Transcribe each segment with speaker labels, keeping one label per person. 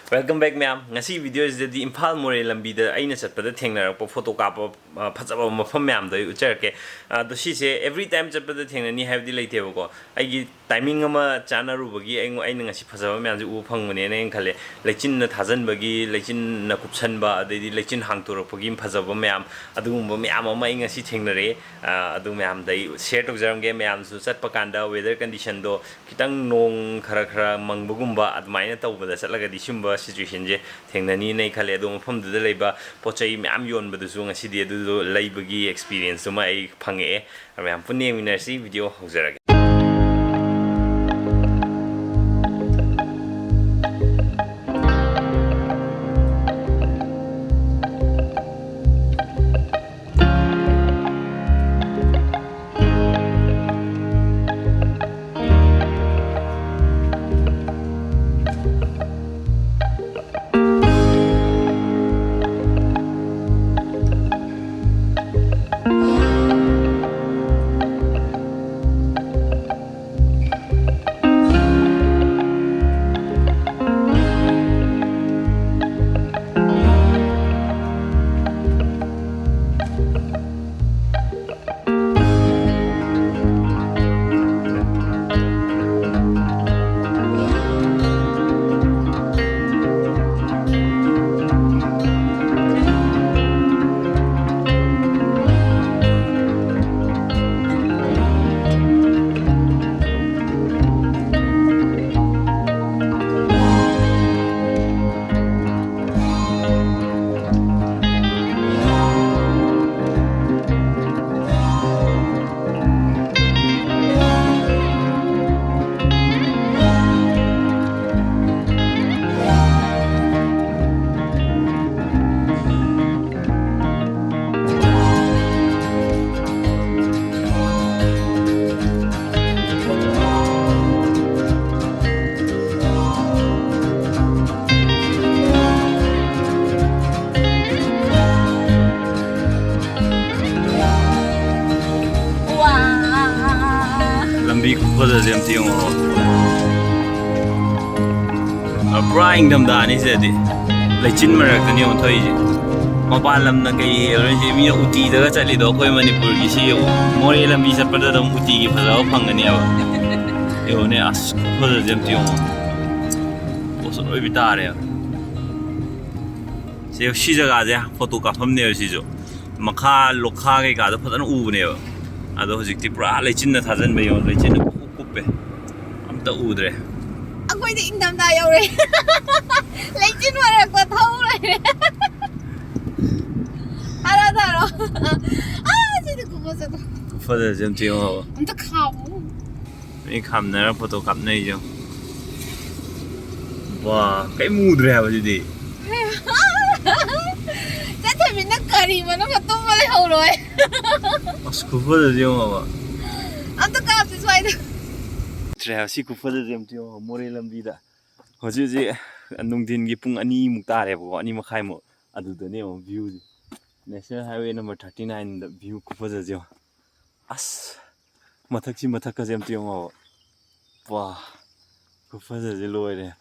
Speaker 1: Welcome back, ma'am. Ngasi video is the Imphal-Moreh lambi da aina chatpada thengnarakpa photo kapa phajaba mafam ma'am da ucharke do si se every time chatpada thengnani habdi leiteba ko aigi timing ama chanaru bagi aina ngasi phajaba ma'am ju u phangmane ne khale lechin na thajan bagi lechin na kupchan ba adedi lechin hangtorok bagi phajaba ma'am adugumba ma'am ama ngasi thengnare adu ma'am dai share tokjaramge ma'am su chatpa kanda weather condition do kitang nong khara mangbugumba admaina tawbada chatlaga di shumba situation je thengnani nei khale ado mafam du leiba pochai myam yon badu su ngasi di adu leibagi experience ma ai phange myam punne minasi video hojara Kupada jam tiong Brian dam da ni se di lechin marak ni on thoi ji mapal lam na kai ji mi uti da chali do koi Manipur gi si Moreh lambi satpada dam uti gi phajao phangani aba yo ne as kupada jam tiong oso oi bitare se si jaga ja photo ka pham ne si jo makha lokha kai ga da phadan u ne ado hojikti pura lechin na thajan be yo lechin kuppe amta udre
Speaker 2: akoi de indam da yaure lechin mara ko thau re ara daro si de ko bosa to
Speaker 1: kupada jam tiong ho
Speaker 2: amta khabu
Speaker 1: ni kham na photo kap nei jo wa kai mudre ha ba di
Speaker 2: mina kari mana matum male hauroi
Speaker 1: as kupada jam ho
Speaker 2: amta ka se swai
Speaker 1: si kupada jam tiong Moreh lambi da hoji ji nungdin gi pung ani muk tare bo ani makhai mo adu da ne view national highway number 39 da view kupada jam as mathak ka jam tiong ho wa kupada je loire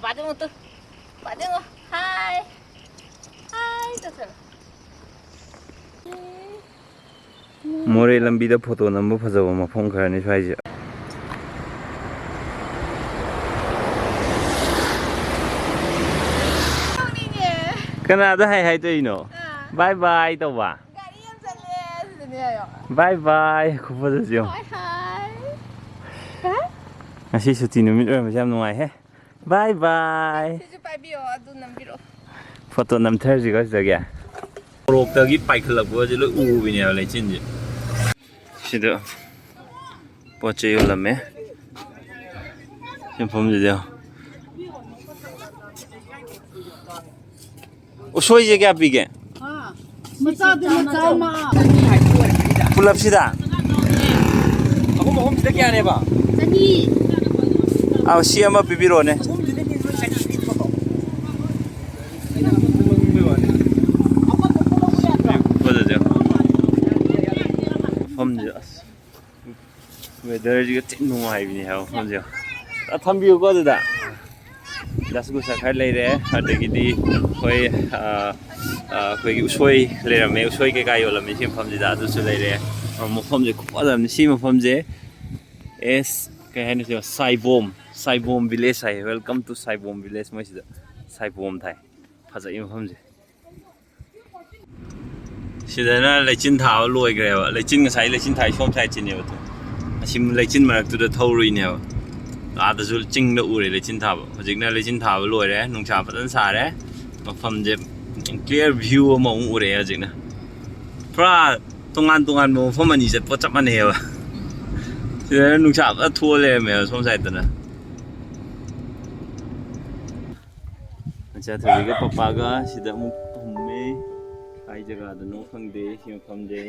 Speaker 2: ba de mo tu ba de mo hi
Speaker 1: Moreh lambi da photo number phajaba mafam kharani swai je kana da hai to ino bye bye to ba
Speaker 2: gari am chale ne ayo
Speaker 1: bye bye kupada je
Speaker 2: hi hi
Speaker 1: ngasi suti numit oi jam nuai he bye bye
Speaker 2: ju pai bio adu nam biro
Speaker 1: photo nam thar ji ga jagya rok ta gi pai khalak bo je lo u bi ne le chin ji sida poche yo lame sim phom ji de usoi je kya pi ge
Speaker 2: ha macha de macha ma
Speaker 1: pulap sida ako mo hom sida kya ne ba
Speaker 2: sani
Speaker 1: aw si ama bibiro ne weather ji tin nuai bi ne ha phom je ta tham bi ko da ꯗꯁꯒꯨꯁꯥ ꯈꯔ ꯂꯩꯔꯦ ꯑꯗꯒꯤꯗꯤ ꯑꯩꯈꯣꯏ ꯑꯩꯈꯣꯏꯒꯤ ꯎꯁꯣꯏ ꯂꯩꯔꯝꯃꯦ ꯎꯁꯣꯏ ꯀꯩꯀꯥ ꯌꯣꯜꯂꯝꯃꯤ ꯁꯤ ꯃꯐꯝꯁꯤꯗ ꯑꯗꯨꯁꯨ ꯂꯩꯔꯦ ꯃꯐꯝꯁꯦ ꯈꯨꯐꯖꯕꯅꯤ ꯁꯤ ꯃꯐꯝꯁꯦ ꯀꯩ ꯍꯥꯏꯅꯣ ꯁꯥꯏꯕꯣꯝ ꯚꯤꯂꯦꯖ ꯍꯥꯏ ꯋꯦꯜꯀꯝ ꯇꯨ ꯁꯥꯏꯕꯣꯝ ꯚꯤꯂꯦꯖ ꯃꯣꯏꯁꯤꯗ ꯁꯥꯏꯕꯣꯝ ꯊꯥꯏ ꯐꯖꯩ ꯃꯐꯝꯁꯦ ꯁꯤꯗꯅ ꯂꯩꯆꯤꯟ ꯊꯥꯕ ꯂꯣꯏꯈ꯭ꯔꯦꯕ ꯂꯩꯆꯤꯟ ꯉꯁꯥꯏ ꯂꯩꯆꯤꯟ ꯊꯥꯏ ꯁꯣꯝ ꯁꯥꯏꯠꯁꯤꯅꯦꯕ ꯑꯁꯤ ꯂꯩꯆꯤꯟ ꯃꯔꯛꯇꯨꯗ ꯊꯧꯔꯨꯏꯅꯦꯕ ꯑꯥꯗꯁꯨ ꯆꯤꯡꯗ ꯎꯔꯦ ꯂꯩꯆꯤꯟ ꯊꯥꯕ ꯍꯧꯖꯤꯛꯅ ꯂꯩꯆꯤꯟ ꯊꯥꯕ ꯂꯣꯏꯔꯦ ꯅꯨꯡꯁꯥ ꯐꯖꯅ ꯁꯥꯔꯦ ꯃꯐꯝꯁꯦ ꯀ꯭ꯂꯤꯌꯥꯔ ꯚ꯭ꯌꯨ ꯑꯃꯃꯨꯛ ꯎꯔꯛꯑꯦ ꯍꯧꯖꯤꯛꯅ ꯄꯨꯔꯥ ꯇꯣꯉꯥꯟ ꯇꯣꯉꯥꯟꯕ ꯃꯐꯝ ꯑꯅꯤ ꯆꯠꯄ ꯆꯞ ꯃꯥꯟꯅꯩꯑꯕ ꯁꯤꯗꯅ ꯅꯨꯡꯁꯥ ꯐꯖꯅ ꯊꯣꯛꯑ ꯂꯩꯔꯝꯃꯦꯕ ꯁꯣꯝ ꯁꯥꯏꯠꯇꯅ ꯃꯆꯥꯊꯕꯤꯒ ꯄꯄꯥꯒ ꯁꯤꯗ ꯑꯃꯨꯛ ꯊꯨꯝꯃꯦ ꯀꯥꯏ ꯖꯒꯥꯗꯅꯣ ꯈꯪꯗꯦ ꯁꯤ ꯃꯐꯝꯁꯦ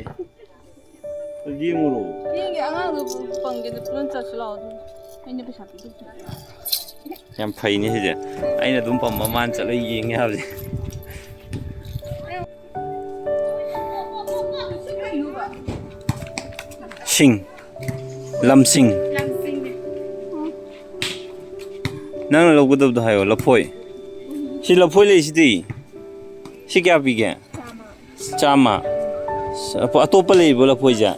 Speaker 1: ꯌꯦꯡꯉꯨꯔꯣ
Speaker 2: ꯌꯦꯡꯒꯦ ꯑꯉꯥꯡꯗꯣ ꯄꯪꯒꯦꯗ ꯄꯨꯂꯞ ꯆꯠꯁꯤ ꯂꯥꯛꯑꯣ ꯑꯗꯨ ꯑꯩꯅ ꯄꯩꯁꯥ ꯄꯤꯊꯣꯛꯀꯦ
Speaker 1: ꯌꯥꯝ ꯐꯩꯅꯦ ꯁꯤꯁꯦ ꯑꯩꯅ ꯑꯗꯨꯝ ꯄꯝꯕ ꯃꯥꯅ ꯆꯠꯂ ꯌꯦꯡꯉꯦ ꯍꯥꯏꯕꯁꯦ ꯂꯝꯁꯤꯡ ꯅꯪꯅ ꯂꯧꯒꯗꯕꯗꯣ ꯍꯥꯏꯌꯣ ꯂꯐꯣꯏ ꯁꯤ ꯂꯐꯣꯏ ꯂꯩꯁꯤꯗꯤ ꯁꯤ ꯀꯌꯥ ꯄꯤꯒꯦ ꯆꯥꯝꯃ ꯑꯇꯣꯞꯄ ꯂꯩꯕ꯭ꯔꯣ ꯂꯐꯣꯏꯁꯦ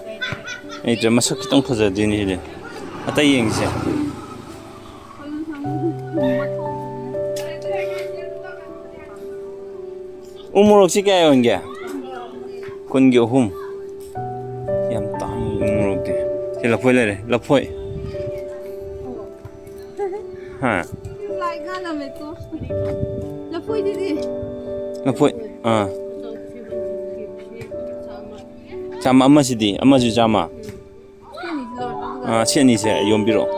Speaker 1: ꯂꯩꯇ꯭ꯔꯦ ꯃꯁꯛ ꯈꯤꯇꯪ ꯐꯖꯗꯣꯏꯅꯤ ꯁꯤꯗꯤ ꯑꯇꯩ ꯌꯦꯡꯁꯦ ꯎꯃꯣꯔꯣꯛꯁꯤ ꯀꯌꯥ ꯌꯣꯟꯒꯦ ꯀꯨꯟꯒꯤ ꯑꯍꯨꯝ ꯌꯥꯝ ꯇꯥꯡꯉꯤ ꯎꯃꯣꯔꯣꯛꯇꯤ ꯁꯤ ꯂꯐꯣꯏ ꯂꯩꯔꯦ ꯂꯐꯣꯏ ꯍꯥ ꯂꯐꯣꯏ ꯆꯥꯝꯃ ꯑꯃꯁꯤꯗꯤ ꯑꯃꯁꯨ ꯆꯥꯝꯃ ꯁꯤ ꯑꯅꯤꯁꯦ ꯌꯣꯝꯕꯤꯔꯛꯑꯣ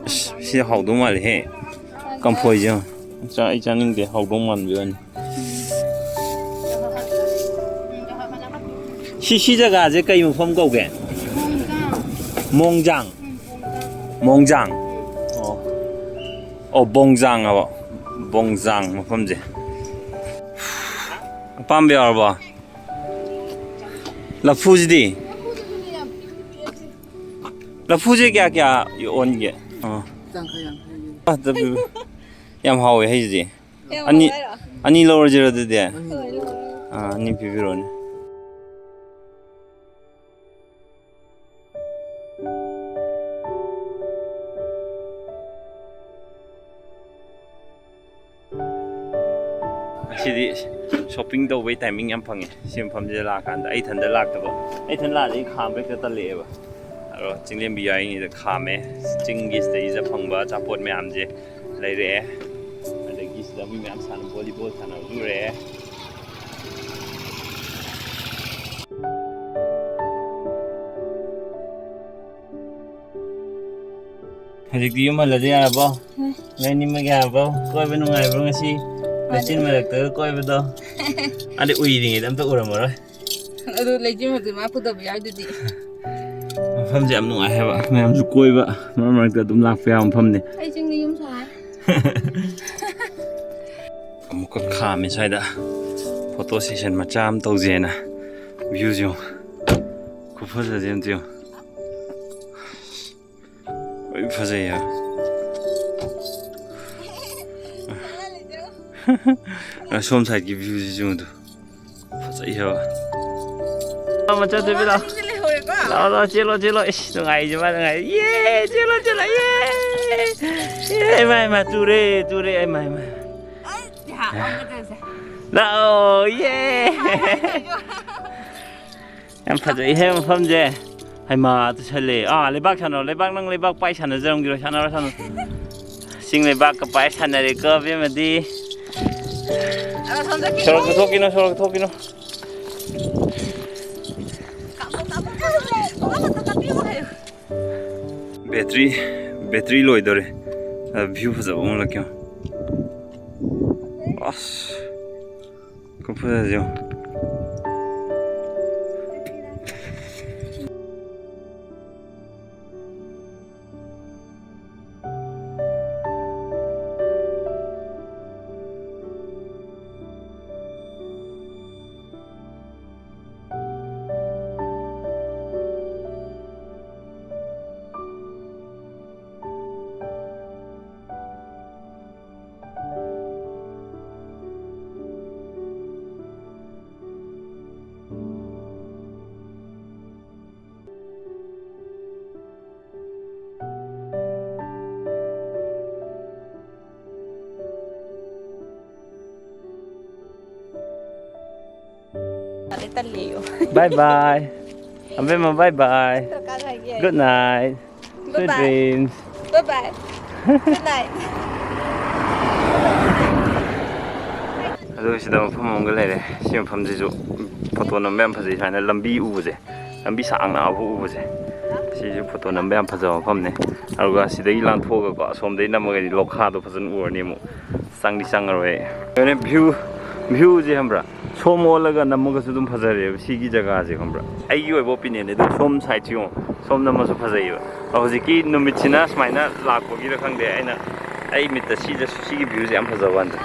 Speaker 1: ꯑꯁ ꯁꯤ ꯍꯥꯎꯗꯧ ꯃꯥꯜꯂꯦꯍꯦ ꯀꯝꯐꯣꯏꯁꯦ ꯑꯩ ꯆꯥꯅꯤꯡꯗꯦ ꯍꯥꯎꯗꯧ ꯃꯥꯟꯕꯤ ꯋꯥꯅꯤ ꯁꯤ ꯖꯒꯥꯁꯦ ꯀꯩ ꯃꯐꯝ ꯀꯧꯒꯦ ꯃꯣꯡꯖꯥꯡ ꯑꯣ ꯕꯣꯡꯖꯥꯡ ꯍꯥꯏꯕ ꯕꯣꯡꯖꯥꯡ ꯃꯐꯝꯁꯦ ꯑꯄꯥꯝꯕ ꯌꯥꯎꯔꯕꯣ ꯂꯐꯨꯁꯤꯗꯤ ꯂꯐꯨꯁꯦ ꯀꯌꯥ ꯌꯣꯟꯒꯦ ꯌꯥꯝ ꯍꯥꯎꯋꯦ ꯍꯩꯁꯤꯗꯤ ꯑꯅꯤ ꯂꯧꯔꯁꯤꯔ ꯑꯗꯨꯗꯤ ꯑꯅꯤ ꯄꯤꯕꯤꯔꯣꯅꯦ ꯑꯁꯤꯗꯤ ꯁꯣꯞꯄꯤꯡ ꯇꯧꯕꯩ ꯇꯥꯏꯃꯤꯡ ꯌꯥꯝ ꯐꯪꯉꯦ ꯁꯤ ꯃꯐꯝꯁꯤꯗ ꯂꯥꯛꯀꯥꯟꯗ ꯑꯩ ꯏꯊꯟꯗ ꯂꯥꯛꯇꯕ ꯑꯩ ꯏꯊꯟ ꯂꯥꯛꯑꯗꯤ ꯈꯥꯝꯕ ꯍꯦꯛꯇ ꯇꯜꯂꯛꯑꯦꯕ ꯑꯗꯣ ꯆꯤꯡꯂꯦꯝꯕꯤ ꯌꯥꯔꯤꯉꯩꯗ ꯈꯥꯝꯃꯦ ꯆꯤꯡꯒꯤ ꯁꯤꯗꯩꯁꯤꯗ ꯐꯪꯕ ꯑꯆꯥꯄꯣꯠ ꯃꯌꯥꯝꯁꯦ ꯂꯩꯔꯛꯑꯦ ꯑꯗꯒꯤ ꯁꯤꯗ ꯃꯤ ꯃꯌꯥꯝ ꯚꯣꯂꯤꯕꯣꯜ ꯁꯥꯟꯅꯕꯁꯨ ꯎꯔꯛꯑꯦ ꯍꯧꯖꯤꯛꯇꯤ ꯌꯨꯝ ꯍꯜꯂꯁꯦ ꯌꯥꯔꯕꯣ ꯅꯣꯏꯅꯤꯃꯛ ꯌꯥꯔꯕꯣ ꯀꯣꯏꯕ ꯅꯨꯡꯉꯥꯏꯕ꯭ꯔꯣ ꯉꯁꯤ ꯂꯩꯆꯤꯟ ꯃꯔꯛꯇꯒ ꯀꯣꯏꯕꯗꯣ ꯑꯗꯩ ꯎꯏꯔꯤꯉꯩꯗ ꯑꯝꯇ ꯎꯔꯝꯃꯔꯣꯏ
Speaker 2: ꯑꯗꯨ ꯂꯩꯆꯤꯟ ꯃꯔꯛꯇ ꯃꯥ ꯐꯨꯗꯕ ꯌꯥꯎꯗꯨꯗꯤ
Speaker 1: ꯃꯐꯝꯁꯦ ꯌꯥꯝ ꯅꯨꯡꯉꯥꯏ ꯍꯥꯏꯕ ꯃꯌꯥꯝꯁꯨ ꯀꯣꯏꯕ ꯃꯔꯛ ꯃꯔꯛꯇ ꯑꯗꯨꯝ ꯂꯥꯛꯄ ꯌꯥꯕ ꯃꯐꯝꯅꯤ
Speaker 2: ꯑꯩ ꯆꯤꯡꯗ ꯌꯨꯝ ꯁꯥꯏ
Speaker 1: ꯑꯃꯨꯛꯀ ꯈꯥꯝꯃꯦ ꯁ꯭ꯋꯥꯏꯗ ꯐꯣꯇꯣ ꯁꯦꯁꯟ ꯃꯆꯥ ꯑꯃ ꯇꯧꯖꯦꯅ ꯚ꯭ꯌꯨꯁꯦ ꯌꯦꯡꯉꯨ ꯈꯨꯐꯖꯁꯦ ꯑꯝꯇ ꯌꯦꯡꯉꯨ ꯂꯣꯏ ꯐꯖꯩ ꯁꯣꯝ ꯁꯥꯏꯠꯀꯤ ꯚ꯭ꯌꯨꯁꯤꯁꯨ ꯌꯦꯡꯉꯨ ꯐꯖꯩ ꯍꯥꯏꯕ ꯃꯆꯥꯊꯣꯏꯕꯤ ꯂꯥꯛꯑꯣ ꯂꯥꯛꯑꯣ ꯆꯦꯜꯂꯣ ꯏꯁ ꯅꯨꯡꯉꯥꯏꯔꯤꯁꯦ ꯃꯥ ꯅꯨꯡꯉꯥꯏꯔꯤ ꯆꯦꯜꯂꯣ ꯏꯃꯥ ꯇꯨꯔꯦ ꯏꯃꯥ ꯂꯥꯛꯑꯣ ꯌꯥꯝ ꯐꯖꯩꯍꯦ ꯃꯐꯝꯁꯦ ꯍꯩꯃꯥ ꯇꯨꯁꯜꯂꯦ ꯂꯩꯕꯥꯛ ꯁꯥꯟꯅꯔꯣ ꯅꯪ ꯂꯩꯕꯥꯛ ꯄꯥꯏ ꯁꯥꯟꯅꯖꯔꯝꯈꯤꯔꯣꯏ ꯁꯥꯟꯅꯔꯣ ꯆꯤꯡ ꯂꯩꯕꯥꯛꯀ ꯄꯥꯏ ꯁꯥꯟꯅꯔꯦꯀꯣ ꯑꯕꯦꯝꯃꯗꯤ ꯁꯣꯔꯣꯛꯇ ꯊꯣꯛꯈꯤꯅꯨ ꯕꯦꯇ꯭ꯔꯤ ꯂꯣꯏꯗꯣꯔꯦ ꯚ꯭ꯌꯨ ꯐꯖꯕ ꯑꯃ ꯎꯠꯂꯛꯀꯦ ꯑꯁ ꯈꯨꯐꯖꯁꯦ ꯌꯦꯡꯉꯨ
Speaker 2: ꯃꯥꯜꯂꯦ ꯇꯜꯂꯦꯌꯣ
Speaker 1: Bye bye. Ambema bye bye. Good night. Sweet
Speaker 2: Bye-bye.
Speaker 1: dreams.
Speaker 2: Bye bye. Good night.
Speaker 1: ꯑꯗꯨ ꯁꯤꯗ ꯃꯐꯝ ꯑꯃꯒ ꯂꯩꯔꯦ ꯁꯤ ꯃꯐꯝꯁꯤꯁꯨ ꯐꯣꯇꯣ ꯅꯝꯕ ꯌꯥꯝ ꯐꯖꯩ ꯁꯨꯃꯥꯏꯅ ꯂꯝꯕꯤ ꯎꯕꯁꯦ ꯂꯝꯕꯤ ꯁꯥꯡꯅ ꯎꯕꯁꯦ ꯁꯤꯁꯨ ꯐꯣꯇꯣ ꯅꯝꯕ ꯌꯥꯝ ꯐꯖꯕ ꯃꯐꯝꯅꯦ ꯑꯗꯨꯒ ꯁꯤꯗꯒꯤ ꯂꯥꯟꯊꯣꯛꯑꯒꯀꯣ ꯑꯁꯣꯝꯗꯒꯤ ꯅꯝꯃꯒꯗꯤ ꯂꯣꯛꯈꯥꯗꯣ ꯐꯖꯅ ꯎꯔꯅꯤ ꯑꯃꯨꯛ ꯆꯪꯗꯤ ꯆꯪꯉꯔꯣꯏ ꯑꯩ ꯚ꯭ꯌꯨꯁꯦ ꯈꯪꯕ꯭ꯔꯥ ꯁꯣꯝ ꯑꯣꯜꯂꯒ ꯅꯝꯃꯒꯁꯨ ꯑꯗꯨꯝ ꯐꯖꯔꯦꯕ ꯁꯤꯒꯤ ꯖꯒꯥꯁꯦ ꯈꯪꯕ꯭ꯔꯥ ꯑꯩꯒꯤ ꯑꯣꯏꯕ ꯑꯣꯄꯤꯅꯤꯌꯟꯅꯦ ꯑꯗꯨ ꯁꯣꯝ ꯁꯥꯏꯠꯁꯤ ꯌꯦꯡꯉꯣ ꯁꯣꯝ ꯅꯝꯃꯁꯨ ꯐꯖꯩꯌꯦꯕ ꯍꯧꯖꯤꯛꯀꯤ ꯅꯨꯃꯤꯠꯁꯤꯅ ꯁꯨꯃꯥꯏꯅ ꯂꯥꯛꯄꯒꯤꯔ ꯈꯪꯗꯦ ꯑꯩ ꯃꯤꯠꯇ ꯁꯤꯒꯤ ꯚ꯭ꯌꯨꯁꯦ ꯌꯥꯝ ꯐꯖꯕ ꯋꯥꯟꯗ